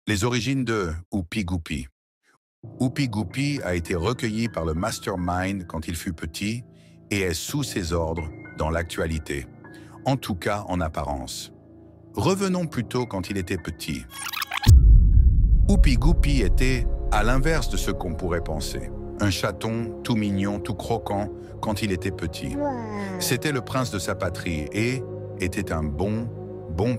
Les origines de Oupi Goupi. Oupi Goupi a été recueilli par le Mastermind quand il fut petit et est sous ses ordres dans l'actualité, en tout cas en apparence. Revenons plutôt quand il était petit. Oupi Goupi était à l'inverse de ce qu'on pourrait penser. Un chaton tout mignon, tout croquant quand il était petit. C'était le prince de sa patrie et était un bon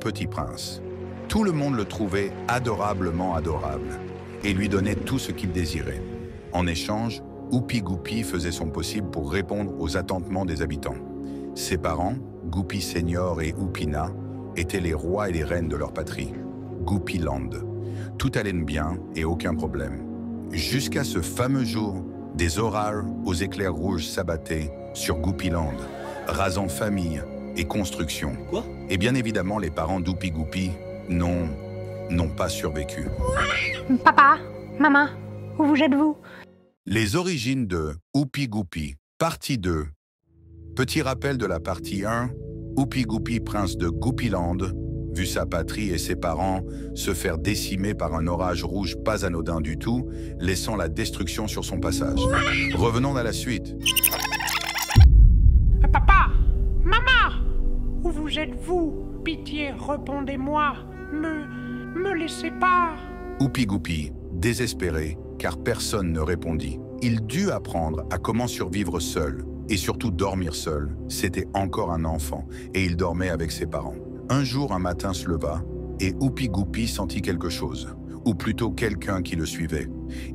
petit prince. Tout le monde le trouvait adorablement adorable et lui donnait tout ce qu'il désirait. En échange, Oupi Goupi faisait son possible pour répondre aux attentements des habitants. Ses parents, Goupi Senior et Oupina, étaient les rois et les reines de leur patrie, Goupiland. Tout allait bien et aucun problème. Jusqu'à ce fameux jour, des orages aux éclairs rouges s'abattaient sur Goupiland, rasant famille et construction. Quoi? Et bien évidemment, les parents d'Oupi Goupi n'ont pas survécu. Papa, maman, où vous êtes-vous? Les origines de Oupi Goupi, partie 2. Petit rappel de la partie 1, Oupi Goupi, prince de Goupiland, vu sa patrie et ses parents se faire décimer par un orage rouge pas anodin du tout, laissant la destruction sur son passage. Revenons à la suite. Papa, maman, où vous êtes-vous? Pitié, répondez-moi. Me laissez pas. Oupi Goupi, désespéré, car personne ne répondit. Il dut apprendre à comment survivre seul, et surtout dormir seul. C'était encore un enfant, et il dormait avec ses parents. Un jour, un matin se leva, et Oupi Goupi sentit quelque chose, ou plutôt quelqu'un qui le suivait.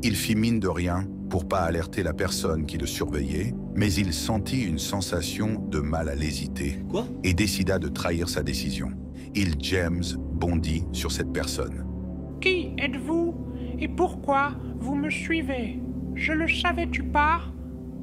Il fit mine de rien pour pas alerter la personne qui le surveillait, mais il sentit une sensation de mal à l'hésiter, Quoi? et décida de trahir sa décision. James bondit sur cette personne. Qui êtes-vous? Et pourquoi vous me suivez? Je le savais, tu pars?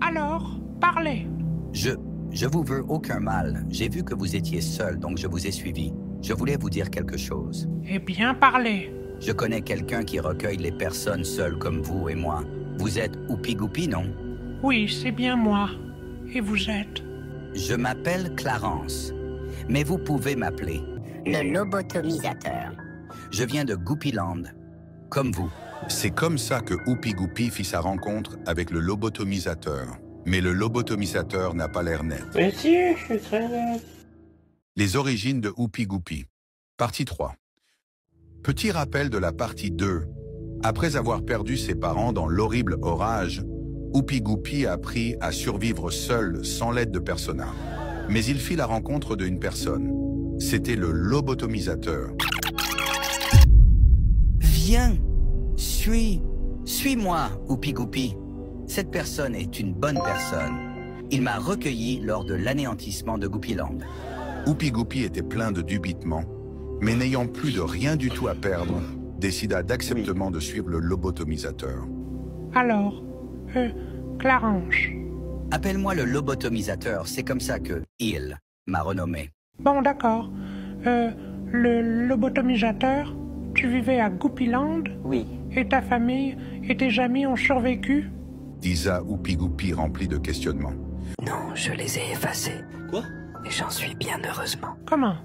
Alors, parlez. Je vous veux aucun mal. J'ai vu que vous étiez seul, donc je vous ai suivi. Je voulais vous dire quelque chose. Eh bien, parlez. Je connais quelqu'un qui recueille les personnes seules comme vous et moi. Vous êtes Oupi Goupi, non? Oui, c'est bien moi. Et vous êtes? Je m'appelle Clarence, mais vous pouvez m'appeler. Le lobotomisateur. Je viens de Goupiland, comme vous. C'est comme ça que Oupi Goupi fit sa rencontre avec le lobotomisateur. Mais le lobotomisateur n'a pas l'air net. Mais si, je suis très net. Les origines de Oupi Goupi. Partie 3. Petit rappel de la partie 2. Après avoir perdu ses parents dans l'horrible orage, Oupi Goupi a appris à survivre seul, sans l'aide de personne. Mais il fit la rencontre d'une personne. C'était le lobotomisateur. Viens, suis-moi, Oupi Goupi. Cette personne est une bonne personne. Il m'a recueilli lors de l'anéantissement de Goupiland. Oupi Goupi était plein de dubitement, mais n'ayant plus de rien du tout à perdre, décida d'acceptement de suivre le lobotomisateur. Alors, Clarence. Appelle-moi le lobotomisateur, c'est comme ça que il m'a renommé. Bon, d'accord. Le lobotomisateur, tu vivais à Goupiland? Oui. Et ta famille et tes amis ont survécu? Disa Oupi Goupi rempli de questionnements. Non, je les ai effacés. Quoi? Et j'en suis bien heureusement. Comment?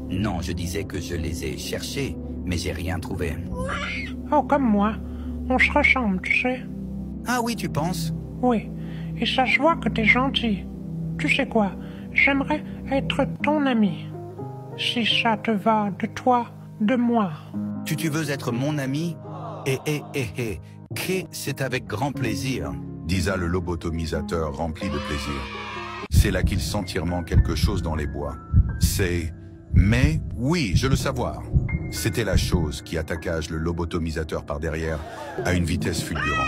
Non, je disais que je les ai cherchés, mais j'ai rien trouvé. Oh, comme moi. On se ressemble, tu sais. Ah oui, tu penses? Oui. Et ça se voit que t'es gentil. Tu sais quoi? J'aimerais être ton ami. Si ça te va de toi, de moi. Tu veux être mon ami? C'est avec grand plaisir. Disa le lobotomisateur rempli de plaisir. C'est là qu'il sent quelque chose dans les bois. Mais oui, je le savoir. C'était la chose qui attaqua le lobotomisateur par derrière à une vitesse fulgurante.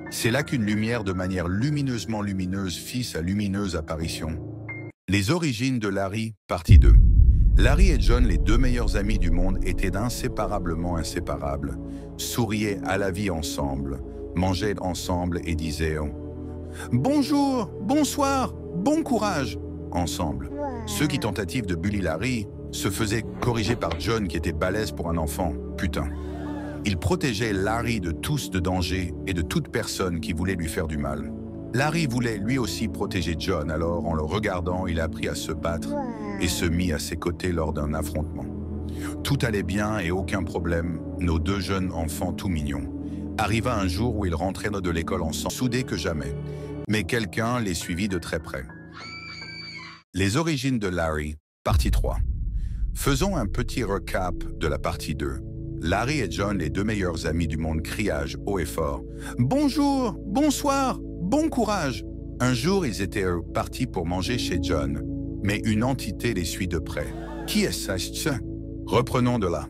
C'est là qu'une lumière de manière lumineusement lumineuse fit sa lumineuse apparition. Les origines de Larry, partie 2. Larry et John, les deux meilleurs amis du monde, étaient inséparablement inséparables, souriaient à la vie ensemble, mangeaient ensemble et disaient « Bonjour, bonsoir, bon courage !» ensemble. Ceux qui tentative de bully Larry se faisaient corriger par John qui était balèze pour un enfant, putain. Il protégeait Larry de tous de danger et de toute personne qui voulait lui faire du mal. Larry voulait lui aussi protéger John, alors en le regardant, il apprit à se battre et se mit à ses côtés lors d'un affrontement. Tout allait bien et aucun problème. Nos deux jeunes enfants tout mignons. Arriva un jour où ils rentraient de l'école ensemble, soudés que jamais. Mais quelqu'un les suivit de très près. Les origines de Larry, partie 3. Faisons un petit recap de la partie 2. Larry et John, les deux meilleurs amis du monde, criage haut et fort. « Bonjour, bonsoir, bon courage !» Un jour, ils étaient partis pour manger chez John, mais une entité les suit de près. Qui est-ce? Reprenons de là.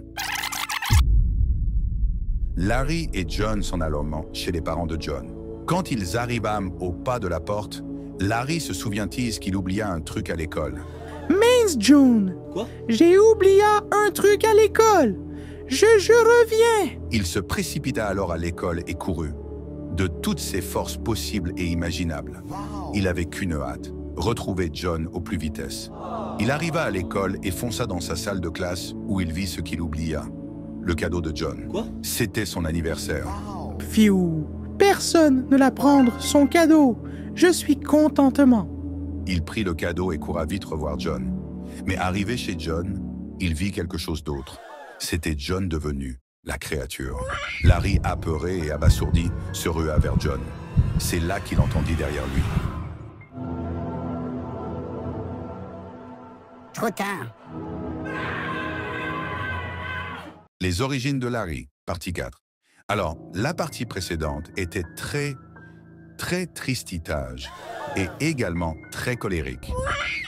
Larry et John sont alors chez les parents de John. Quand ils arrivâent au pas de la porte, Larry se souvient-il qu'il oublia un truc à l'école. « Mince, John! Quoi? J'ai oublié un truc à l'école! Je reviens! » Il se précipita alors à l'école et courut. De toutes ses forces possibles et imaginables. Il avait qu'une hâte, retrouver John au plus vitesse. Il arriva à l'école et fonça dans sa salle de classe où il vit ce qu'il oublia. Le cadeau de John. Quoi? C'était son anniversaire. Fiou! Personne ne l'a prendre son cadeau! Je suis contentement! Il prit le cadeau et courut vite revoir John. Mais arrivé chez John, il vit quelque chose d'autre. C'était John devenu la créature. Larry, apeuré et abasourdi, se rua vers John. C'est là qu'il entendit derrière lui. Trop tard. Les origines de Larry, partie 4. Alors, la partie précédente était très tristitage et également très colérique.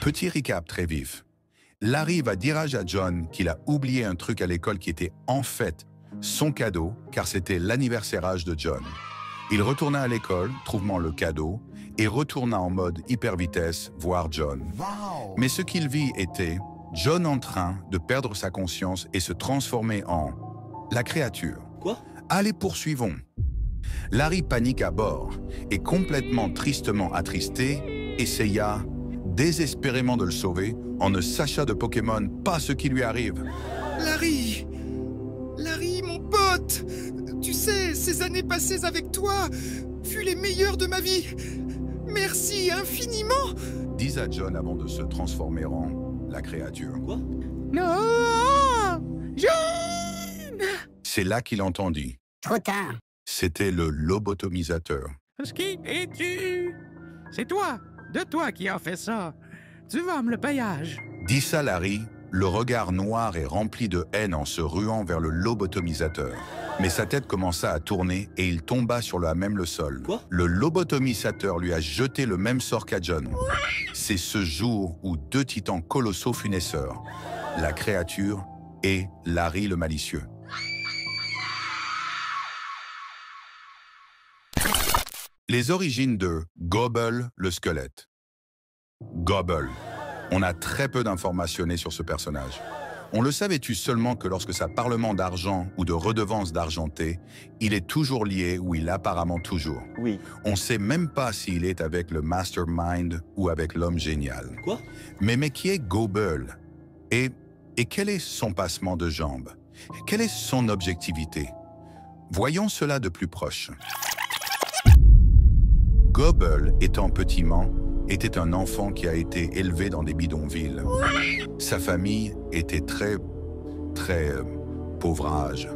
Petit recap très vif. Larry va dire à John qu'il a oublié un truc à l'école qui était en fait son cadeau, car c'était l'anniversaire de John. Il retourna à l'école, trouvant le cadeau, et retourna en mode hyper vitesse voir John. Mais ce qu'il vit était John en train de perdre sa conscience et se transformer en la créature. Quoi? Allez, poursuivons. Larry panique à bord et complètement tristement attristé, essaya désespérément de le sauver en ne sachant de Pokémon pas ce qui lui arrive. Larry, mon pote, tu sais, ces années passées avec toi furent les meilleures de ma vie. Merci infiniment. Dis à John avant de se transformer en la créature. Quoi? Non! John! C'est là qu'il entendit. Trop tard. C'était le lobotomisateur. Qui es-tu? C'est toi, de toi qui as fait ça. Tu vas me le payage. Dit ça Larry, le regard noir et rempli de haine en se ruant vers le lobotomisateur. Mais sa tête commença à tourner et il tomba sur le sol. Quoi? Le lobotomisateur lui a jeté le même sort qu'à John. C'est ce jour où deux titans colossaux fut naisseurs, la créature et Larry le malicieux. Les origines de Gobble le squelette. Gobble. On a très peu d'informations sur ce personnage. On le savait-tu seulement que lorsque ça parlement d'argent ou de redevance d'argenté, il est toujours lié ou il apparemment toujours. Oui. On sait même pas s'il est avec le Mastermind ou avec l'homme génial. Quoi? Mais qui est Gobble? Et quel est son passement de jambes? Quelle est son objectivité? Voyons cela de plus proche. Gobble, étant petiment, était un enfant qui a été élevé dans des bidonvilles. Sa famille était très pauvrage.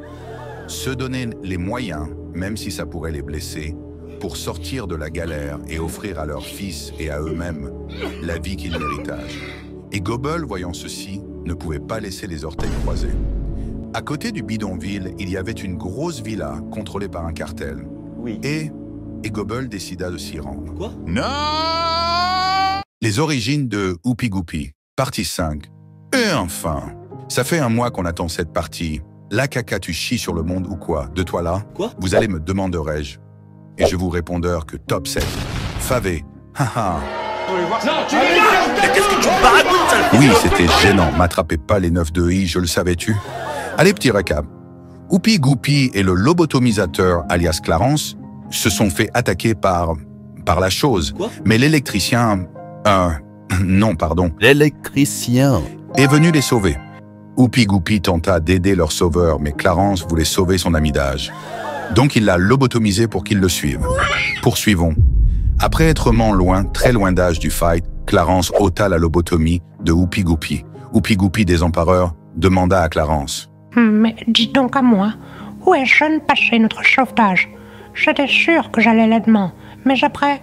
Se donner les moyens, même si ça pourrait les blesser, pour sortir de la galère et offrir à leurs fils et à eux-mêmes la vie qu'ils méritent. Et Gobble, voyant ceci, ne pouvait pas laisser les orteils croisés. À côté du bidonville, il y avait une grosse villa contrôlée par un cartel. Oui. Et Gobble décida de s'y rendre. Quoi? Non! Les origines de Oupi Goupi, partie 5. Et enfin, ça fait un mois qu'on attend cette partie. La caca, tu chies sur le monde ou quoi? De toi là? Quoi? Vous allez me demanderai-je. Et je vous répondrai que top 7. Favé. Haha. Oui, c'était gênant. M'attrapez pas les 9 de I, je le savais-tu? Allez, petit récap. Oupi Goupi et le lobotomisateur, alias Clarence, se sont fait attaquer par la chose. Quoi? Mais l'électricien... non, pardon. L'électricien Est venu les sauver. Oupi Goupi tenta d'aider leur sauveur, mais Clarence voulait sauver son ami d'âge. Donc il l'a lobotomisé pour qu'il le suive. Poursuivons. Après être loin, très loin d'âge du fight, Clarence ôta la lobotomie de Oupi Goupi. Oupi Goupi, désempareur, demanda à Clarence. Mais dis donc à moi, où est John passé notre sauvetage? J'étais sûr que j'allais là-dedans, mais après,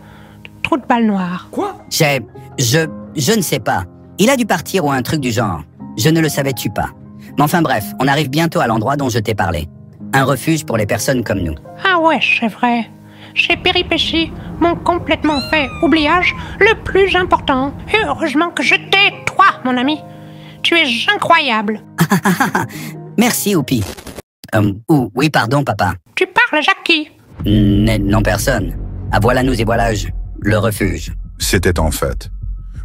trou de balle noire. Quoi? Je ne sais pas. Il a dû partir ou un truc du genre. Je ne le savais-tu pas. Mais enfin bref, on arrive bientôt à l'endroit dont je t'ai parlé. Un refuge pour les personnes comme nous. Ah ouais, c'est vrai. Ces péripéties m'ont complètement fait oubliage le plus important. Et heureusement que je t'ai, toi, mon ami. Tu es incroyable. Merci, Oupi. Oui, pardon, papa. Tu parles à Jackie. Non, personne. Ah, voilà nous et voilà le refuge. C'était en fait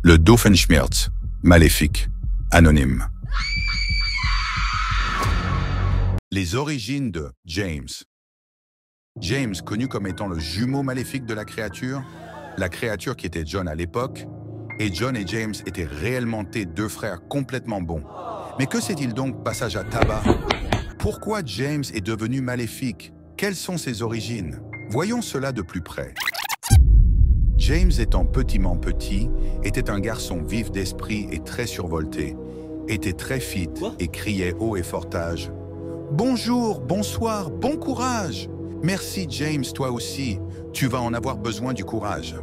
le Doofenshmirtz, maléfique, anonyme. Les origines de James. James, connu comme étant le jumeau maléfique de la créature qui était John à l'époque, et John et James étaient réellement deux frères complètement bons. Mais que s'est-il donc passage à tabac? Pourquoi James est devenu maléfique? Quelles sont ses origines? Voyons cela de plus près. James, étant petit, était un garçon vif d'esprit et très survolté, était très fit et criait haut et fortage. « Bonjour, bonsoir, bon courage! Merci James, toi aussi, tu vas en avoir besoin du courage. »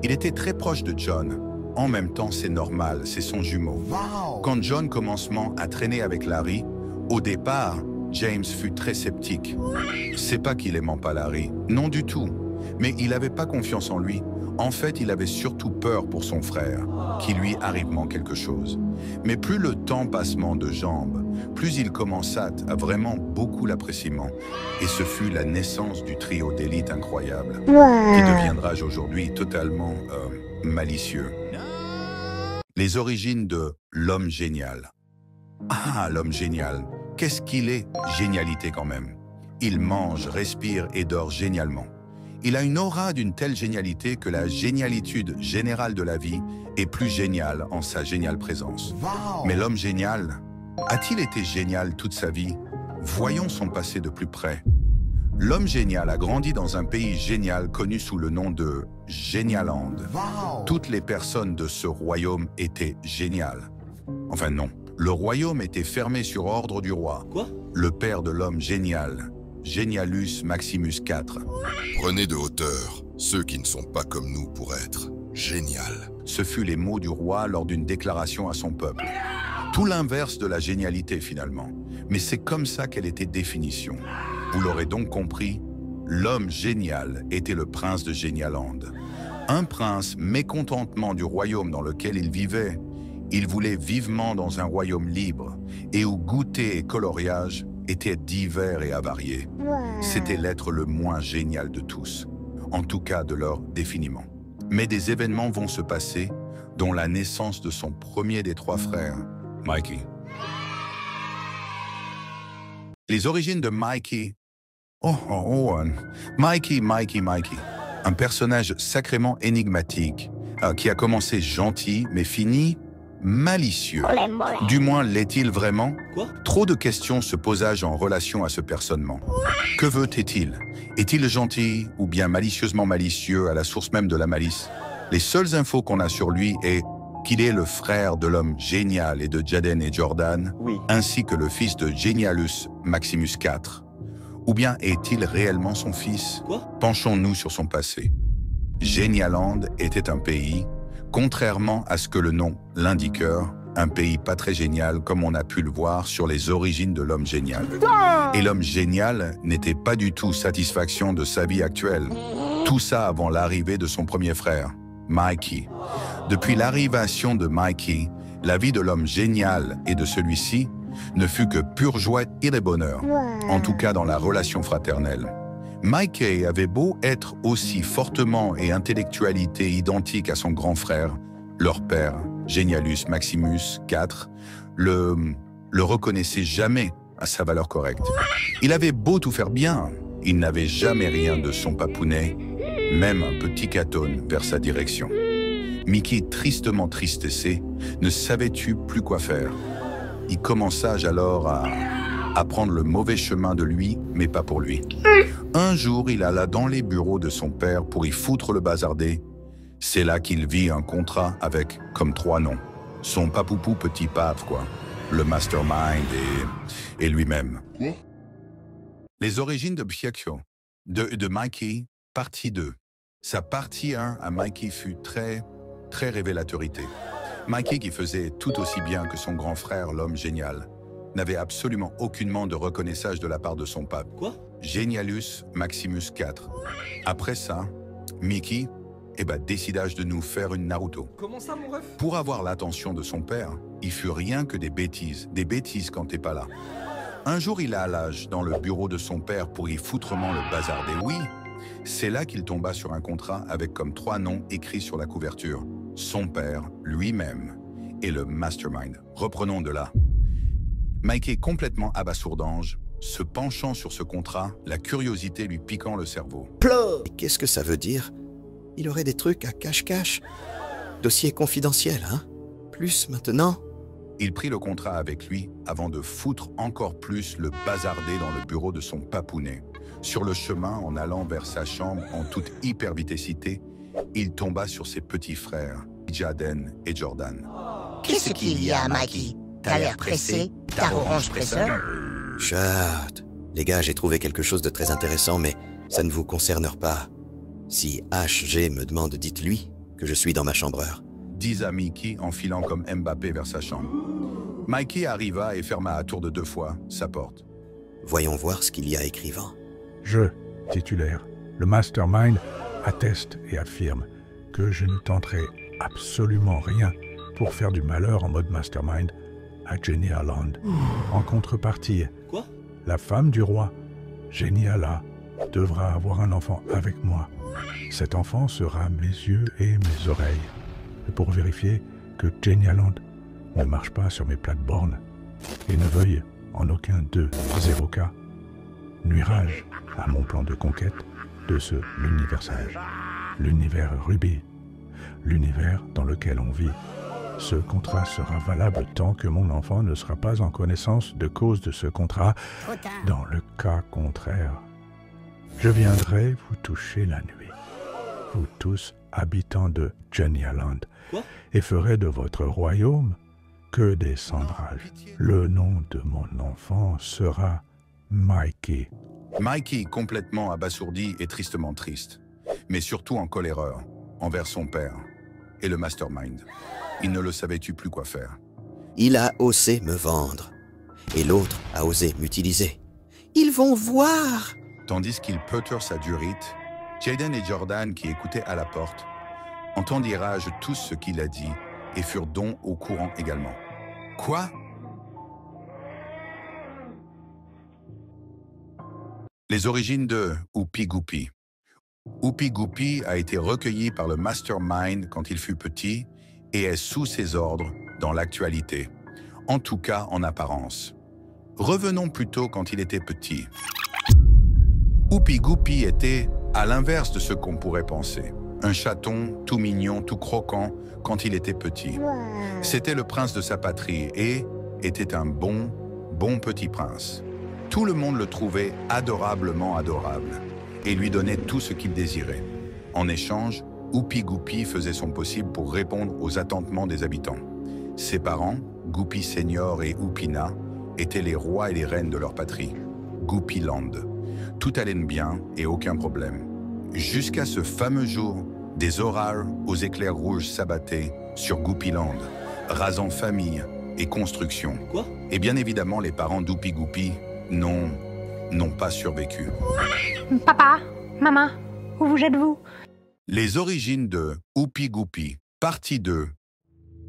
Il était très proche de John. En même temps, c'est normal, c'est son jumeau. Quand John commencement à traîner avec Larry, au départ, James fut très sceptique. C'est pas qu'il aimait pas Larry, non du tout. Mais il n'avait pas confiance en lui. En fait, il avait surtout peur pour son frère, qu'il lui arrivement quelque chose. Mais plus le temps passement de jambes, plus il commença à vraiment beaucoup l'appréciement. Et ce fut la naissance du trio d'élite incroyable, qui deviendra aujourd'hui totalement malicieux. Les origines de l'homme génial. Ah, l'homme génial, qu'est-ce qu'il est? Génialité quand même. Il mange, respire et dort génialement. Il a une aura d'une telle génialité que la génialitude générale de la vie est plus géniale en sa géniale présence. Mais l'homme génial, a-t-il été génial toute sa vie? Voyons son passé de plus près. L'homme génial a grandi dans un pays génial connu sous le nom de Génialand. Toutes les personnes de ce royaume étaient géniales. Enfin non, le royaume était fermé sur ordre du roi, le père de l'homme génial, Genialus Maximus IV. Prenez de hauteur ceux qui ne sont pas comme nous pour être génial. Ce fut les mots du roi lors d'une déclaration à son peuple. Tout l'inverse de la génialité finalement, mais c'est comme ça qu'elle était définition. Vous l'aurez donc compris, l'homme génial était le prince de Génialand. Un prince mécontentement du royaume dans lequel il vivait. Il voulait vivement dans un royaume libre et où goûter et coloriage étaient divers et avariés. C'était l'être le moins génial de tous, en tout cas de leur définiment. Mais des événements vont se passer, dont la naissance de son premier des trois frères, Mikey. Les origines de Mikey. Mikey. Un personnage sacrément énigmatique, qui a commencé gentil, mais fini malicieux. Du moins, l'est-il vraiment? Trop de questions se posagent en relation à ce personnement. Que veut-il? Est-il gentil ou bien malicieusement malicieux à la source même de la malice? Les seules infos qu'on a sur lui est qu'il est le frère de l'homme génial et de Jaden et Jordan, ainsi que le fils de Genialus Maximus IV. Ou bien est-il réellement son fils? Penchons-nous sur son passé. Génialand était un pays, contrairement à ce que le nom l'indiqueur, un pays pas très génial comme on a pu le voir sur les origines de l'homme génial. Et l'homme génial n'était pas du tout satisfaction de sa vie actuelle. Tout ça avant l'arrivée de son premier frère, Mikey. Depuis l'arrivation de Mikey, la vie de l'homme génial et de celui-ci ne fut que pure joie et de bonheur, en tout cas dans la relation fraternelle. Mikey avait beau être aussi fortement et intellectualité identique à son grand frère, leur père, Genialus Maximus IV, le reconnaissait jamais à sa valeur correcte. Il avait beau tout faire bien, il n'avait jamais rien de son papounet, même un petit catone vers sa direction. Mickey, tristement tristessé, ne savait-tu plus quoi faire. Il commença alors à prendre le mauvais chemin de lui, mais pas pour lui. Un jour, il alla dans les bureaux de son père pour y foutre le bazardé. C'est là qu'il vit un contrat avec, comme 3 noms, son papoupou petit pave, quoi. le mastermind et lui-même. Les origines de Pyakyo, de Mikey, partie 2. Sa partie 1 à Mikey fut très révélatorité. Mikey, qui faisait tout aussi bien que son grand frère, l'homme génial, n'avait absolument aucunement de reconnaissance de la part de son pape. Quoi? Genialus Maximus IV. Après ça, Mickey décida de nous faire une Naruto. Comment ça, mon ref? Pour avoir l'attention de son père, il fut rien que des bêtises quand t'es pas là. Un jour, il allage dans le bureau de son père pour y foutrement le bazarder. Oui, c'est là qu'il tomba sur un contrat avec comme 3 noms écrits sur la couverture. Son père, lui-même, et le mastermind. Reprenons de là. Mikey, complètement abasourdange, se penchant sur ce contrat, la curiosité lui piquant le cerveau. Plot! Qu'est-ce que ça veut dire? Il aurait des trucs à cache-cache. Dossier confidentiel, hein? Plus maintenant? Il prit le contrat avec lui avant de foutre encore plus le bazarder dans le bureau de son papounet. Sur le chemin, en allant vers sa chambre en toute hypervitessité, il tomba sur ses petits frères, Jaden et Jordan. Qu'est-ce qu'il y a, Mikey? T'as l'air pressé? T'as orange presseur? Chut. Les gars, j'ai trouvé quelque chose de très intéressant, mais ça ne vous concerne pas. Si HG me demande, dites-lui que je suis dans ma chambreur. Disa Mickey en filant comme Mbappé vers sa chambre. Mikey arriva et ferma à tour de 2 fois sa porte. Voyons voir ce qu'il y a écrivant. Je, titulaire, le mastermind, atteste et affirme que je ne tenterai absolument rien pour faire du malheur en mode mastermind à Jenny Holland. En contrepartie, quoi? La femme du roi, Jenny Hala, devra avoir un enfant avec moi. Cet enfant sera mes yeux et mes oreilles. Et pour vérifier que Jenny Holland ne marche pas sur mes plates-bornes et ne veuille en aucun 0 cas nuirage à mon plan de conquête de ce l'universage, l'univers Ruby, l'univers dans lequel on vit. Ce contrat sera valable tant que mon enfant ne sera pas en connaissance de cause de ce contrat. Dans le cas contraire, je viendrai vous toucher la nuit, vous tous habitants de Jenny Holland, et ferai de votre royaume que des cendраges. Le nom de mon enfant sera Mikey. Mikey, complètement abasourdi et tristement triste, mais surtout en coléreux envers son père et le mastermind. Il ne le savait-tu plus quoi faire. Il a osé me vendre, et l'autre a osé m'utiliser. Ils vont voir! Tandis qu'il peuteur sa durite, Jaden et Jordan, qui écoutaient à la porte, entendirent tout ce qu'il a dit et furent donc au courant également. Quoi? Les origines de Oupi Goupy. Oupi Goupy a été recueilli par le mastermind quand il fut petit et est sous ses ordres dans l'actualité, en tout cas en apparence. Revenons plutôt quand il était petit. Oupi Goupy était à l'inverse de ce qu'on pourrait penser. Un chaton tout mignon, tout croquant quand il était petit. C'était le prince de sa patrie et était un bon petit prince. Tout le monde le trouvait adorablement adorable et lui donnait tout ce qu'il désirait. En échange, Oupi Goupy faisait son possible pour répondre aux attendements des habitants. Ses parents, Goupy Senior et Oupina, étaient les rois et les reines de leur patrie, Goupyland. Tout allait bien et aucun problème. Jusqu'à ce fameux jour, des orages aux éclairs rouges s'abattaient sur Goupyland, rasant famille et construction. Quoi? Et bien évidemment, les parents d'Oupi Goupy n'ont pas survécu. Papa, maman, où vous êtes-vous? Les origines de Oupi Goupy, partie 2.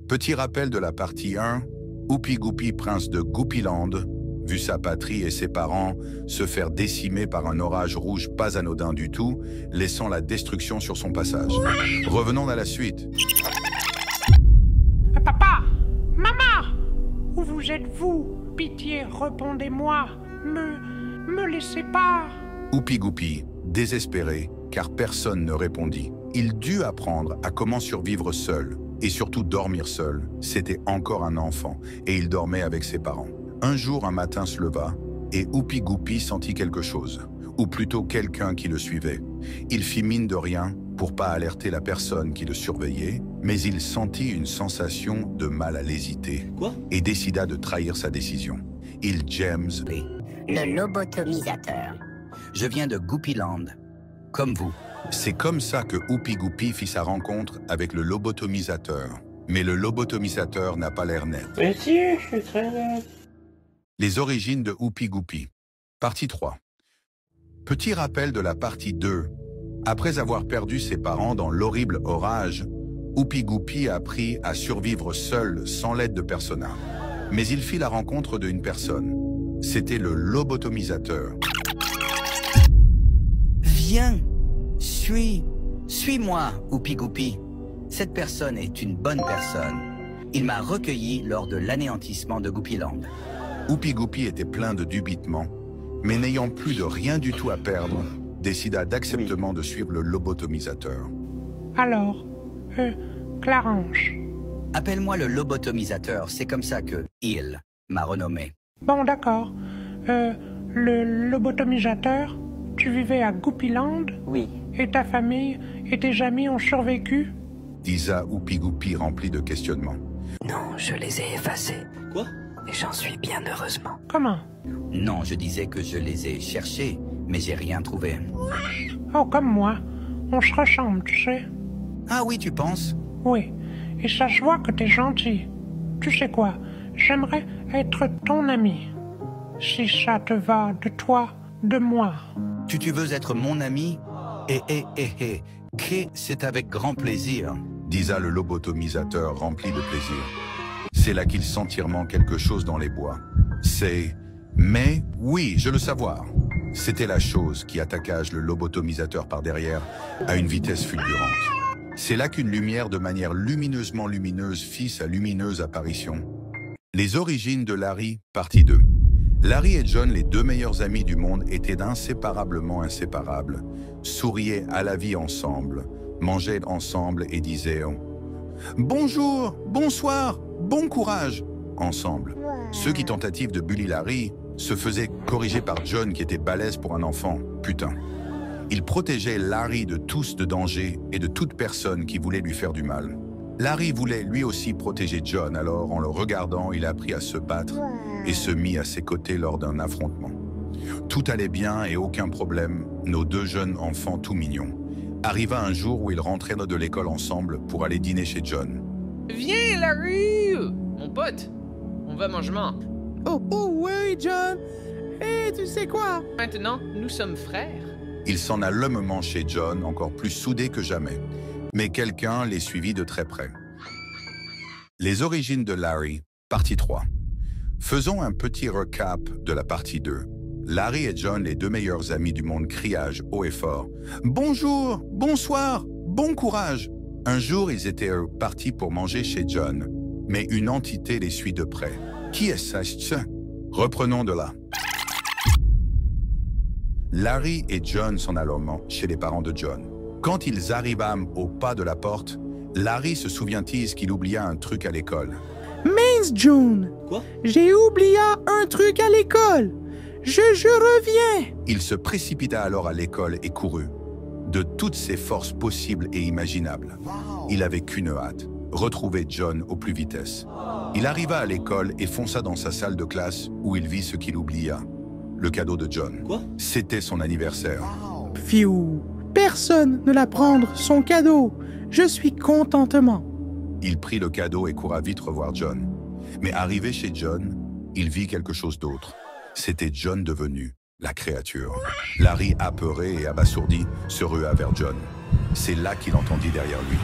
Petit rappel de la partie 1, Oupi Goupy, prince de Goupyland, vu sa patrie et ses parents se faire décimer par un orage rouge pas anodin du tout, laissant la destruction sur son passage. Revenons à la suite. Papa, maman, où vous êtes-vous? Pitié, répondez-moi. Me laissez pas. Oupi Goupy, désespéré, car personne ne répondit. Il dut apprendre à comment survivre seul, et surtout dormir seul. C'était encore un enfant, et il dormait avec ses parents. Un jour, un matin se leva, et Oupi Goupy sentit quelque chose, ou plutôt quelqu'un qui le suivait. Il fit mine de rien, pour pas alerter la personne qui le surveillait, mais il sentit une sensation de mal à l'hésiter et décida de trahir sa décision. Il James le lobotomisateur. Je viens de Goopyland, comme vous. C'est comme ça que Oupi Goopy fit sa rencontre avec le lobotomisateur. Mais le lobotomisateur n'a pas l'air net. Mais si, je suis très net. Les origines de Oupi Goopy. Partie 3. Petit rappel de la partie 2. Après avoir perdu ses parents dans l'horrible orage, Oupi Goopy a appris à survivre seul, sans l'aide de persona. Mais il fit la rencontre d'une personne. C'était le lobotomisateur. Viens, suis-moi, Oupi Goopy. Cette personne est une bonne personne. Il m'a recueilli lors de l'anéantissement de Goopyland. Oupi Goopy était plein de dubitement, mais n'ayant plus de rien du tout à perdre, décida d'acceptement de suivre le lobotomisateur. Alors, Clarange. Appelle-moi le lobotomisateur, c'est comme ça que il m'a renommé. Bon, d'accord. Le lobotomisateur, tu vivais à Goopyland? Oui. Et ta famille et tes amis ont survécu? Disa Oupi Goopy rempli de questionnements. Non, je les ai effacés. Quoi? Et j'en suis bien heureusement. Comment? Non, je disais que je les ai cherchés, mais j'ai rien trouvé. Oh, comme moi. On se ressemble, tu sais. Ah oui, tu penses? Oui. Et ça se voit que t'es gentil. Tu sais quoi? J'aimerais être ton ami. Si ça te va de toi, de moi. Tu veux être mon ami? C'est avec grand plaisir. Disa le lobotomisateur rempli de plaisir. C'est là qu'il sentirement quelque chose dans les bois. Mais, oui, je le savoir. C'était la chose qui attaqua le lobotomisateur par derrière à une vitesse fulgurante. C'est là qu'une lumière de manière lumineusement lumineuse fit sa lumineuse apparition. Les origines de Larry, partie 2. Larry et John, les deux meilleurs amis du monde, étaient inséparablement inséparables, souriaient à la vie ensemble, mangeaient ensemble et disaient « Bonjour, bonsoir, bon courage !» ensemble. Ceux qui tentatives de bully Larry se faisaient corriger par John qui était balèze pour un enfant, putain. Il protégeait Larry de tous de danger et de toute personne qui voulait lui faire du mal. Larry voulait lui aussi protéger John, alors en le regardant, il apprit à se battre et se mit à ses côtés lors d'un affrontement. Tout allait bien et aucun problème, nos deux jeunes enfants tout mignons. Arriva un jour où ils rentraient de l'école ensemble pour aller dîner chez John. Viens, Larry! Mon pote, on va manger. Oh ouais, John! Et tu sais quoi? Maintenant, nous sommes frères. Ils s'en allèrent chez John, encore plus soudés que jamais. Mais quelqu'un les suivit de très près. Les origines de Larry, partie 3. Faisons un petit recap de la partie 2. Larry et John, les deux meilleurs amis du monde, criage haut et fort. « Bonjour, bonsoir, bon courage !» Un jour, ils étaient partis pour manger chez John, mais une entité les suit de près. Qui est ça? Reprenons de là. Larry et John s'en allèrent chez les parents de John. Quand ils arrivèrent au pas de la porte, Larry se souvient-il qu'il oublia un truc à l'école. « Mince, John! Quoi? J'ai oublié un truc à l'école! Je reviens! » Il se précipita alors à l'école et courut. De toutes ses forces possibles et imaginables. Il avait qu'une hâte, retrouver John au plus vitesse. Il arriva à l'école et fonça dans sa salle de classe où il vit ce qu'il oublia. Le cadeau de John. Quoi? C'était son anniversaire. Fiou, personne ne l'a prendre son cadeau. Je suis contentement. Il prit le cadeau et courut vite revoir John. Mais arrivé chez John, il vit quelque chose d'autre. C'était John devenu la créature. Larry, apeuré et abasourdi, se rua vers John. C'est là qu'il entendit derrière lui.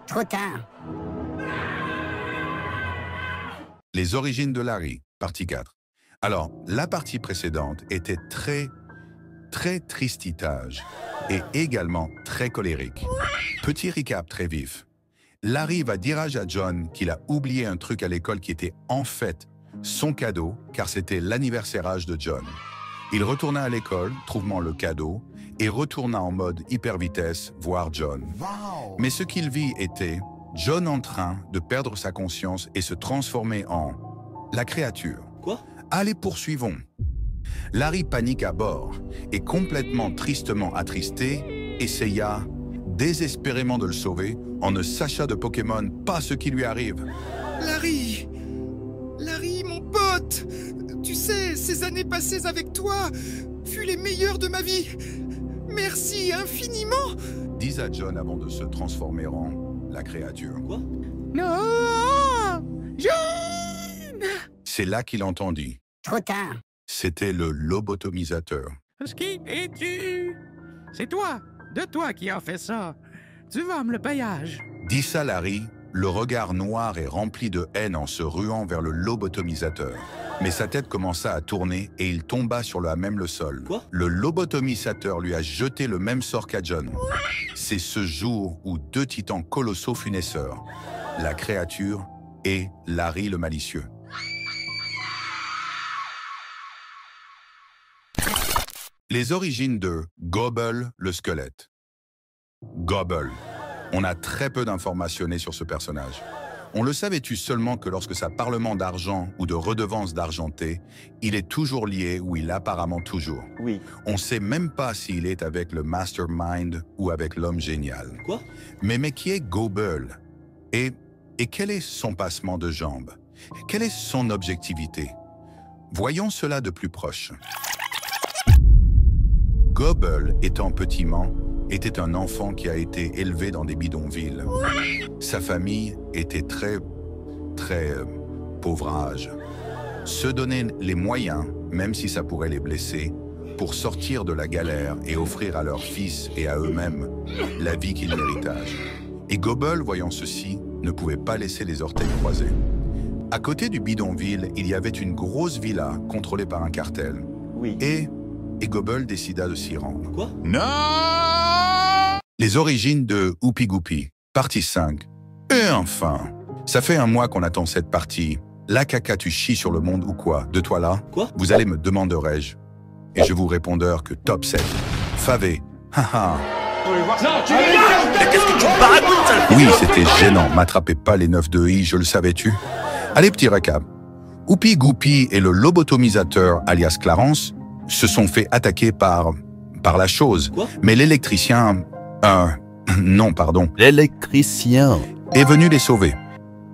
Trop tard. Les origines de Larry, partie 4. Alors, la partie précédente était très tristitage et également très colérique. Petit recap très vif. Larry va dire à John qu'il a oublié un truc à l'école qui était en fait son cadeau, car c'était l'anniversaire de John. Il retourna à l'école, trouvant le cadeau, et retourna en mode hyper vitesse voir John. Mais ce qu'il vit était John en train de perdre sa conscience et se transformer en la créature. Quoi? Allez, poursuivons. Larry panique à bord et complètement tristement attristé, essaya désespérément de le sauver en ne sachant de Pokémon pas ce qui lui arrive. Larry! Larry, mon pote! Tu sais, ces années passées avec toi furent les meilleures de ma vie. Merci infiniment! Disa John avant de se transformer en la créature. Quoi? Non! John! C'est là qu'il entendit. Trop tard. C'était le lobotomisateur. Qui es-tu? C'est toi, de toi qui as fait ça. Tu vas me le payage. Dit ça Larry, le regard noir et rempli de haine en se ruant vers le lobotomisateur. Mais sa tête commença à tourner et il tomba sur le sol. Quoi? Le lobotomisateur lui a jeté le même sort qu'à John. C'est ce jour où deux titans colossaux fut naisseurs, la créature et Larry le malicieux. Les origines de Gobble le squelette. Gobble. On a très peu d'informations sur ce personnage. On le savait-tu seulement que lorsque ça parlement d'argent ou de redevance d'argenté, il est toujours lié ou il apparemment toujours. Oui. On sait même pas s'il est avec le Mastermind ou avec l'homme génial. Quoi? Mais qui est Gobble? Et quel est son passement de jambes? Quelle est son objectivité? Voyons cela de plus proche. Gobble, étant petitment, était un enfant qui a été élevé dans des bidonvilles. Sa famille était très pauvrage. Se donner les moyens, même si ça pourrait les blesser, pour sortir de la galère et offrir à leurs fils et à eux-mêmes la vie qu'ils méritent. Et Gobble, voyant ceci, ne pouvait pas laisser les orteils croisés. À côté du bidonville, il y avait une grosse villa contrôlée par un cartel. Oui. Et Gobble décida de s'y rendre. Quoi? Non! Les origines de Oupi Goupi, partie 5. Et enfin, ça fait un mois qu'on attend cette partie. Là, caca, tu chies sur le monde ou quoi? De toi là? Quoi? Vous allez me demanderai-je. Et je vous répondrai que top 7. Favé. Haha. Qu'est-ce que tu parles? Oui, c'était gênant. M'attrapez pas les 9 de I, je le savais-tu? Allez, petit récap. Oupi Goupi et le lobotomisateur, alias Clarence, se sont fait attaquer par la chose. Quoi? Mais l'électricien... non, pardon. L'électricien est venu les sauver.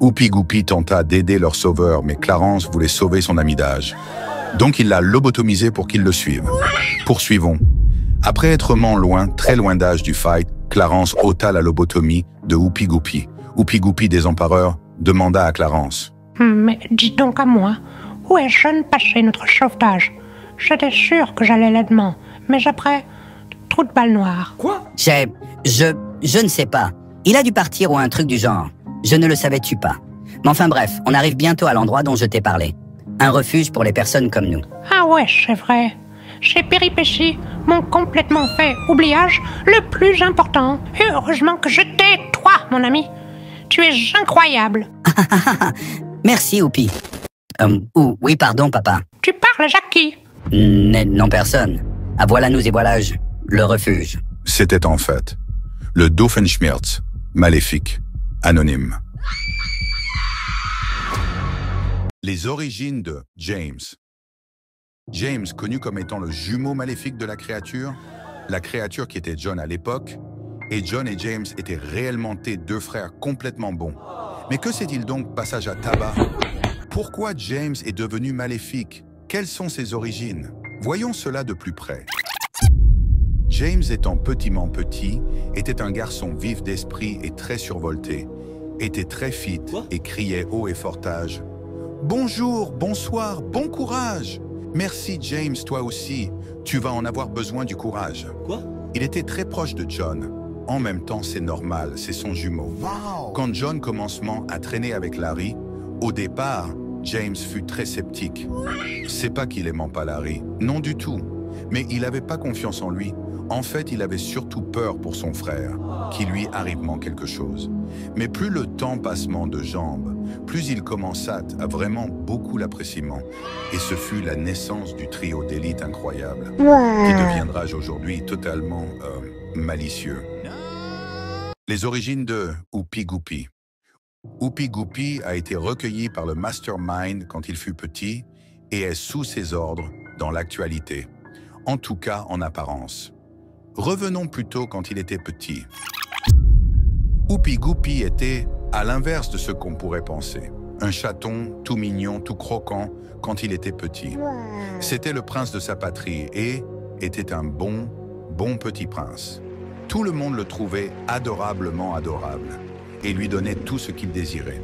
Oupi Goupi tenta d'aider leur sauveur, mais Clarence voulait sauver son ami d'âge. Donc il l'a lobotomisé pour qu'il le suive. Poursuivons. Après être loin, très loin d'âge du fight, Clarence ôta la lobotomie de Oupi Goupi. Oupi Goupi, désempareur, demanda à Clarence. Mais dis donc à moi, où est John passé notre sauvetage? J'étais sûr que j'allais l'aidement, mais après, trou de balle noire. Quoi? Je ne sais pas. Il a dû partir ou un truc du genre. Je ne le savais-tu pas. Mais enfin bref, on arrive bientôt à l'endroit dont je t'ai parlé. Un refuge pour les personnes comme nous. Ah ouais, c'est vrai. Ces péripéties m'ont complètement fait oubliage le plus important. Et heureusement que je t'ai, toi, mon ami. Tu es incroyable. Merci, Oupi. Oui, pardon, papa. Tu parles à qui? Non, personne. Ah, voilà nous et voilà le refuge. C'était en fait le Doofenshmirtz, maléfique, anonyme. Les origines de James. James, connu comme étant le jumeau maléfique de la créature qui était John à l'époque, et John et James étaient réellement deux frères complètement bons. Mais que s'est-il donc passage à tabac? Pourquoi James est devenu maléfique? Quelles sont ses origines? Voyons cela de plus près. James, étant petit, était un garçon vif d'esprit et très survolté, était très fit et criait haut et fortage. « Bonjour, bonsoir, bon courage! Merci James, toi aussi, tu vas en avoir besoin du courage. » Quoi? Il était très proche de John. En même temps, c'est normal, c'est son jumeau. Wow. Quand John commencement à traîner avec Larry, au départ, James fut très sceptique. C'est pas qu'il aimait pas Larry, non du tout. Mais il n'avait pas confiance en lui. En fait, il avait surtout peur pour son frère, qu'il lui arrivement quelque chose. Mais plus le temps passement de jambes, plus il commença à vraiment beaucoup l'appréciement. Et ce fut la naissance du trio d'élite incroyable, qui deviendra aujourd'hui totalement malicieux. Les origines de Oupi Goupi. Oupi Goupi a été recueilli par le Mastermind quand il fut petit et est sous ses ordres dans l'actualité. En tout cas, en apparence. Revenons plutôt quand il était petit. Oupi Goupi était à l'inverse de ce qu'on pourrait penser. Un chaton tout mignon, tout croquant quand il était petit. C'était le prince de sa patrie et était un bon petit prince. Tout le monde le trouvait adorablement adorable et lui donnait tout ce qu'il désirait.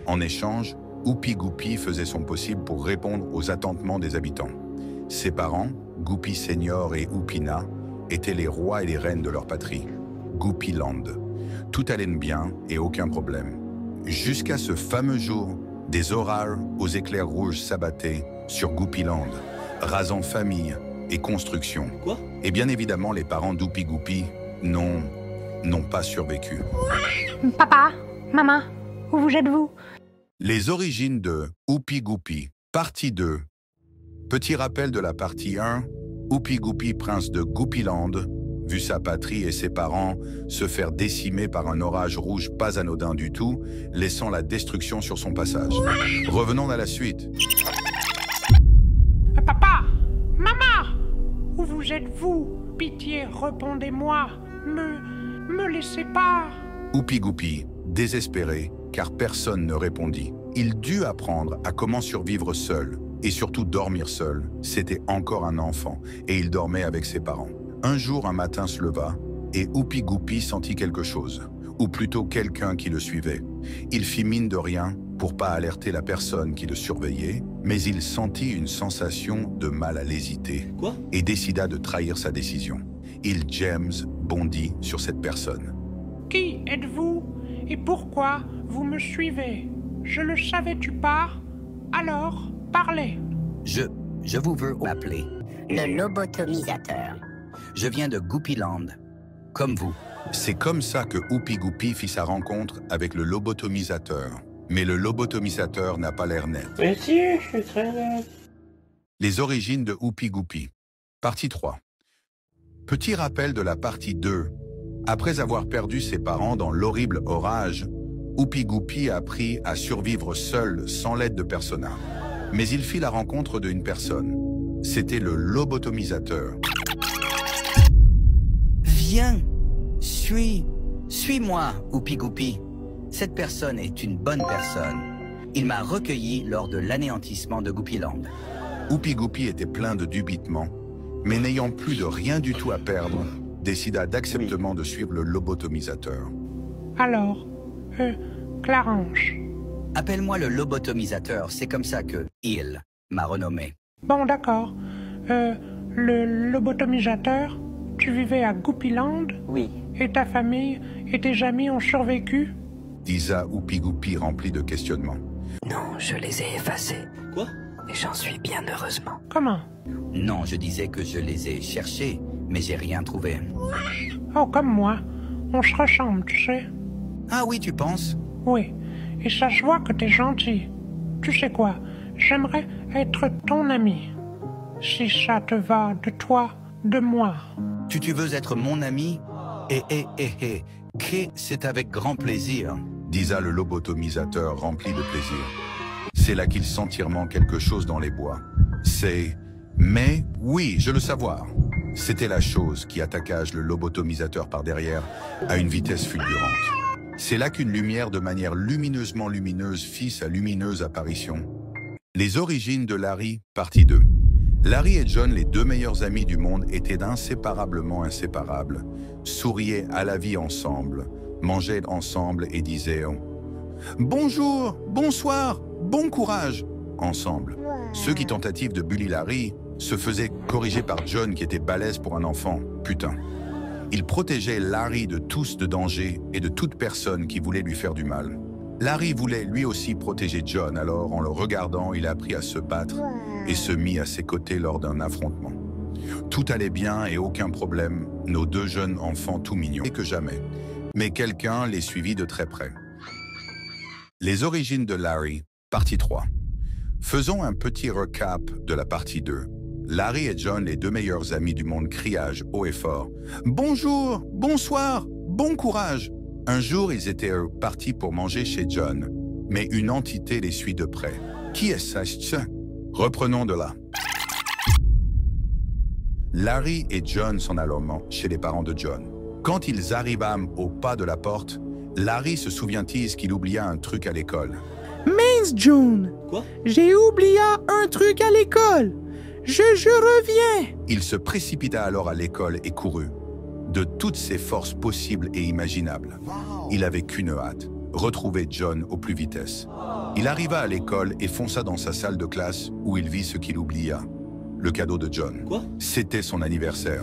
En échange, Oupi Goupi faisait son possible pour répondre aux attentements des habitants. Ses parents, Goupi Senior et Oupina, étaient les rois et les reines de leur patrie, Goupiland. Tout allait bien et aucun problème. Jusqu'à ce fameux jour, des orages aux éclairs rouges s'abattaient sur Goupiland, rasant famille et construction. Quoi? Et bien évidemment, les parents d'Oupi Goupi n'ont pas survécu. Papa, maman, où vous êtes-vous? Les origines de Oupi Goupi, partie 2. Petit rappel de la partie 1, Oupi Goupi, prince de Goupiland, vu sa patrie et ses parents se faire décimer par un orage rouge pas anodin du tout, laissant la destruction sur son passage. Revenons à la suite. Papa, maman, où vous êtes-vous? Pitié, répondez-moi. Me laissez pas. Oupi Goupi, désespéré, car personne ne répondit. Il dut apprendre à comment survivre seul, et surtout dormir seul. C'était encore un enfant, et il dormait avec ses parents. Un jour, un matin se leva, et Oupi Goupi sentit quelque chose, ou plutôt quelqu'un qui le suivait. Il fit mine de rien pour pas alerter la personne qui le surveillait, mais il sentit une sensation de mal à l'hésiter, et décida de trahir sa décision. James bondit sur cette personne. Qui êtes-vous? Et pourquoi vous me suivez? Je le savais-tu pas? Alors, parlez. Je vous veux appeler. Le lobotomisateur. Je viens de Goupiland, comme vous. C'est comme ça que Oupi Goupi fit sa rencontre avec le lobotomisateur. Mais le lobotomisateur n'a pas l'air net. Mais si, je suis très net. Les origines de Oupi Goupi. Partie 3. Petit rappel de la partie 2. Après avoir perdu ses parents dans l'horrible orage, Oupi Goupi a appris à survivre seul, sans l'aide de personne. Mais il fit la rencontre d'une personne. C'était le lobotomisateur. Viens, suis-moi, Oupi Goupi. Cette personne est une bonne personne. Il m'a recueilli lors de l'anéantissement de Goupiland. Oupi Goupi était plein de dubitement, mais n'ayant plus de rien du tout à perdre, décida d'acceptement de suivre le lobotomisateur. Alors, Clarence. Appelle-moi le lobotomisateur, c'est comme ça que il m'a renommé. Bon, d'accord. Le lobotomisateur, tu vivais à Goupiland? Oui. Et ta famille et tes amis ont survécu? Disa Oupi Goupi rempli de questionnements. Non, je les ai effacés. Quoi? Et j'en suis bien heureusement. Comment? Non, je disais que je les ai cherchés, mais j'ai rien trouvé. Oh, comme moi. On se ressemble, tu sais. Ah oui, tu penses? Oui. Et ça se voit que t'es gentil. Tu sais quoi? J'aimerais être ton ami. Si ça te va de toi, de moi. Tu veux être mon ami? C'est avec grand plaisir. Disa le lobotomisateur rempli de plaisir. C'est là qu'il sent quelque chose dans les bois. Mais, oui, je le savoir. C'était la chose qui attaqua le lobotomisateur par derrière à une vitesse fulgurante. C'est là qu'une lumière de manière lumineusement lumineuse fit sa lumineuse apparition. Les origines de Larry, partie 2. Larry et John, les deux meilleurs amis du monde, étaient inséparablement inséparables, souriaient à la vie ensemble, mangeaient ensemble et disaient « Bonjour, bonsoir, bon courage !» ensemble. Ceux qui tentative de bully Larry se faisaient corriger par John qui était balèze pour un enfant, putain. Il protégeait Larry de tous de danger et de toute personne qui voulait lui faire du mal. Larry voulait lui aussi protéger John, alors en le regardant, il apprit à se battre et se mit à ses côtés lors d'un affrontement. Tout allait bien et aucun problème, nos deux jeunes enfants tout mignons que jamais. Mais quelqu'un les suivit de très près. Les origines de Larry, partie 3. Faisons un petit recap de la partie 2. Larry et John, les deux meilleurs amis du monde, criage haut et fort. « Bonjour, bonsoir, bon courage !» Un jour, ils étaient partis pour manger chez John, mais une entité les suit de près. Qui est ça? Reprenons de là. Larry et John s'en allèrent chez les parents de John. Quand ils arrivèrent au pas de la porte, Larry se souvient-il qu'il oublia un truc à l'école. Mince, John. Quoi? J'ai oublié un truc à l'école. Je reviens. Il se précipita alors à l'école et courut. De toutes ses forces possibles et imaginables. Il avait qu'une hâte, retrouver John au plus vitesse. Il arriva à l'école et fonça dans sa salle de classe où il vit ce qu'il oublia. Le cadeau de John. Quoi? C'était son anniversaire.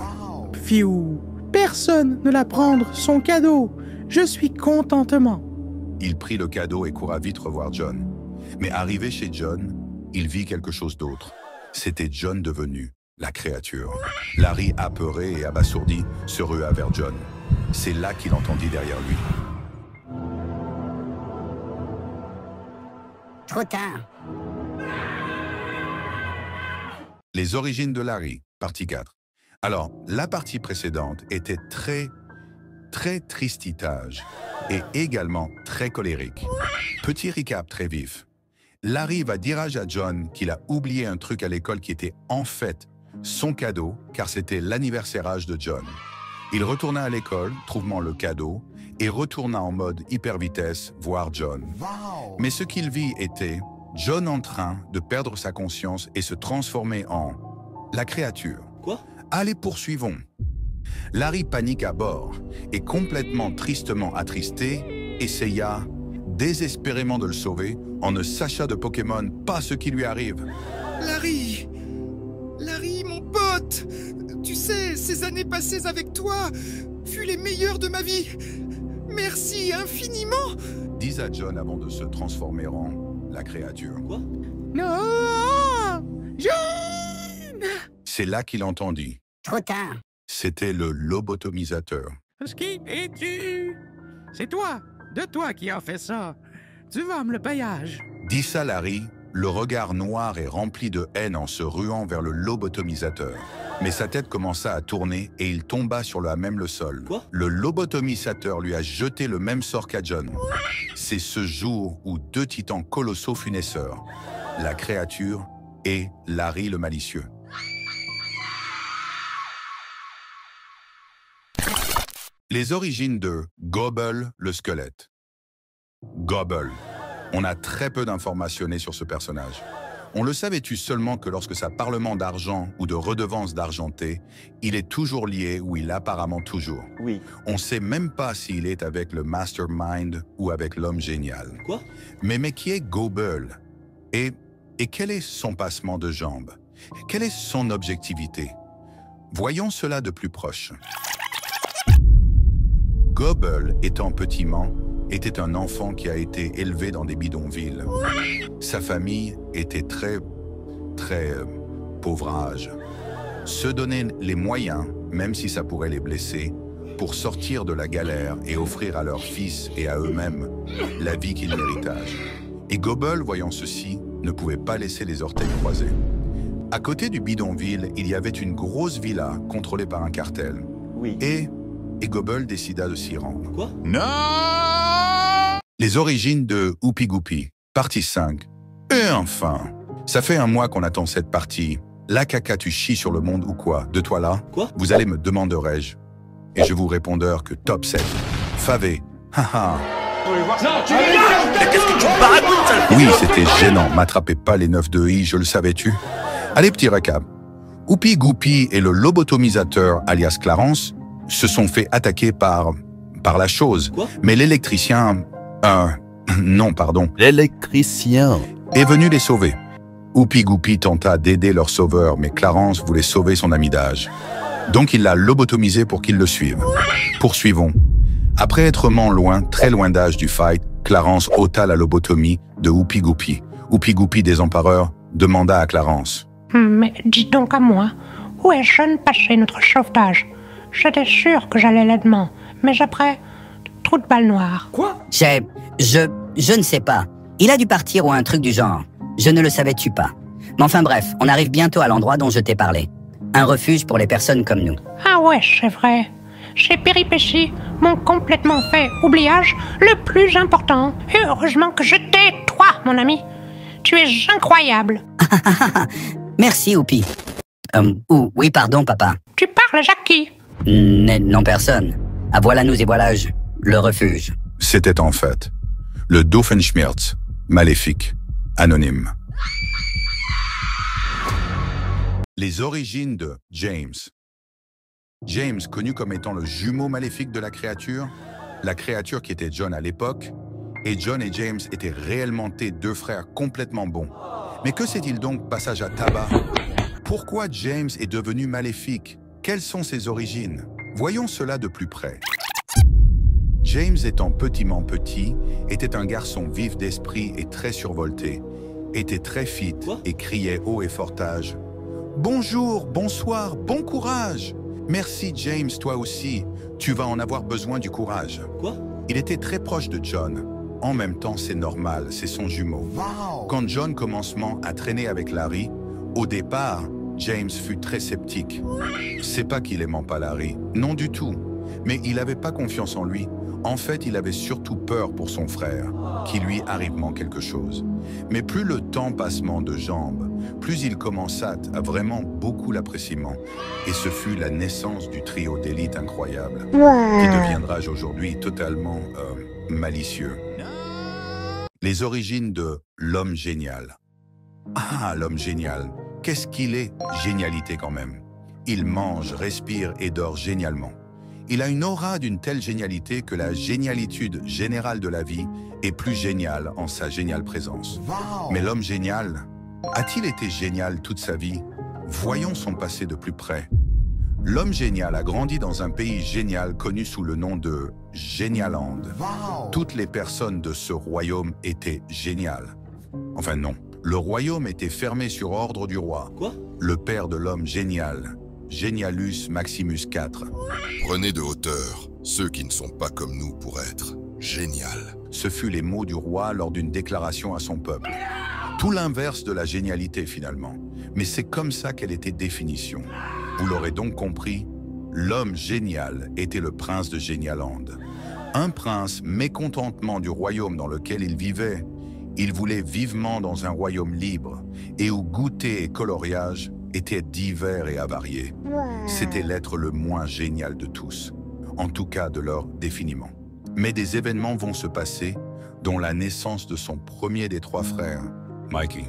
Fiou, personne ne l'a prendre son cadeau. Je suis contentement. Il prit le cadeau et courut vite revoir John. Mais arrivé chez John, il vit quelque chose d'autre. C'était John devenu la créature. Larry, apeuré et abasourdi, se rua vers John. C'est là qu'il entendit derrière lui. Trop tard. Les origines de Larry, partie 4. Alors, la partie précédente était très tristitage et également très colérique. Petit recap très vif. Larry va dire à John qu'il a oublié un truc à l'école qui était en fait son cadeau, car c'était l'anniversaire de John. Il retourna à l'école, trouvant le cadeau, et retourna en mode hyper vitesse voir John. Mais ce qu'il vit était John en train de perdre sa conscience et se transformer en la créature. Quoi? Allez, poursuivons. Larry panique à bord et complètement tristement attristé, essaya désespérément de le sauver en ne sachant de Pokémon pas ce qui lui arrive. Larry, mon pote. Tu sais, ces années passées avec toi furent les meilleures de ma vie. Merci infiniment. Dis à John avant de se transformer en la créature. Quoi? Non, John. C'est là qu'il entendit. Trop tard. C'était le lobotomisateur. Qui es-tu? C'est toi, de toi qui as fait ça. Tu vas me le payage. Dit ça Larry, le regard noir et rempli de haine en se ruant vers le lobotomisateur. Mais sa tête commença à tourner et il tomba sur le même le sol. Quoi? Le lobotomisateur lui a jeté le même sort qu'à John. C'est ce jour où deux titans colossaux furent naisseurs, la créature et Larry le malicieux. Les origines de Gobble le squelette. Gobble. On a très peu d'informations sur ce personnage. On le savait-tu seulement que lorsque ça parlement d'argent ou de redevance d'argenté, il est toujours lié ou il apparemment toujours. Oui. On sait même pas s'il est avec le Mastermind ou avec l'homme génial. Quoi? Mais qui est Gobble? Et quel est son passement de jambes? Quelle est son objectivité? Voyons cela de plus proche. Gobble, étant petiment, était un enfant qui a été élevé dans des bidonvilles. Sa famille était très pauvrage. Se donner les moyens, même si ça pourrait les blesser, pour sortir de la galère et offrir à leurs fils et à eux-mêmes la vie qu'ils méritent. Et Gobble, voyant ceci, ne pouvait pas laisser les orteils croisés. À côté du bidonville, il y avait une grosse villa contrôlée par un cartel. Oui. Et Gobble décida de s'y rendre. Quoi? Non! Les origines de Oupi Goupi, partie 5. Et enfin, ça fait un mois qu'on attend cette partie. La caca, tu chies sur le monde ou quoi? De toi là? Quoi? Vous allez me demanderai-je. Et je vous répondrai que top 7. Favé. Haha. Qu'est-ce que tu baragouines, sale? Oui, c'était gênant. M'attrapez pas les 9 de I, je le savais-tu? Allez, petit récap. Oupi Goupi et le lobotomisateur, alias Clarence, se sont fait attaquer par la chose. Quoi? Mais l'électricien... non, pardon. L'électricien Est venu les sauver. Oupi Goupi tenta d'aider leur sauveur, mais Clarence voulait sauver son ami d'âge. Donc il l'a lobotomisé pour qu'il le suive. Poursuivons. Après être loin, très loin d'âge du fight, Clarence ôta la lobotomie de Oupi Goupi. Oupi Goupi, désempareur, demanda à Clarence. Mais dis donc à moi, où est Jeune Paché, notre sauvetage? J'étais sûr que j'allais l'aidement, mais après, trou de balle noire. Quoi? Je ne sais pas. Il a dû partir ou un truc du genre. Je ne le savais-tu pas. Mais enfin bref, on arrive bientôt à l'endroit dont je t'ai parlé. Un refuge pour les personnes comme nous. Ah ouais, c'est vrai. Chez Péripétie m'ont complètement fait oubliage le plus important. Et heureusement que je t'ai, toi, mon ami. Tu es incroyable. Merci, Oupi. Oui, pardon, papa. Tu parles, Jackie. Non, personne. Ah, voilà nous et voilà le refuge. C'était en fait le Doofenshmirtz, maléfique, anonyme. Les origines de James. James, connu comme étant le jumeau maléfique de la créature qui était John à l'époque, et John et James étaient réellement deux frères complètement bons. Mais que s'est-il donc passage à tabac? Pourquoi James est devenu maléfique? Quelles sont ses origines? Voyons cela de plus près. James, étant petit, était un garçon vif d'esprit et très survolté, était très fit et criait haut et fortage. « Bonjour, bonsoir, bon courage! Merci James, toi aussi, tu vas en avoir besoin du courage. » Il était très proche de John. En même temps, c'est normal, c'est son jumeau. Quand John commencement à traîner avec Larry, au départ, James fut très sceptique. C'est pas qu'il aimait pas Larry, non du tout. Mais il n'avait pas confiance en lui. En fait, il avait surtout peur pour son frère, qu'il lui arrivement quelque chose. Mais plus le temps passement de jambes, plus il commença à vraiment beaucoup l'appréciement. Et ce fut la naissance du trio d'élite incroyable, qui deviendra aujourd'hui totalement malicieux. Les origines de l'homme génial. Ah, l'homme génial, qu'est-ce qu'il est? Génialité quand même. Il mange, respire et dort génialement. Il a une aura d'une telle génialité que la génialitude générale de la vie est plus géniale en sa géniale présence. Mais l'homme génial, a-t-il été génial toute sa vie? Voyons son passé de plus près. L'homme génial a grandi dans un pays génial connu sous le nom de Genialand. Toutes les personnes de ce royaume étaient géniales. Enfin non, le royaume était fermé sur ordre du roi, le père de l'homme génial, Genialus Maximus IV. Prenez de hauteur ceux qui ne sont pas comme nous pour être génial. Ce fut les mots du roi lors d'une déclaration à son peuple. Tout l'inverse de la génialité finalement, mais c'est comme ça qu'elle était définition. Vous l'aurez donc compris, l'homme génial était le prince de Genialand. Un prince mécontentement du royaume dans lequel il vivait. Il voulait vivement dans un royaume libre et où goûter et coloriage étaient divers et avariés. C'était l'être le moins génial de tous, en tout cas de leur définiment. Mais des événements vont se passer, dont la naissance de son premier des trois frères, Mikey.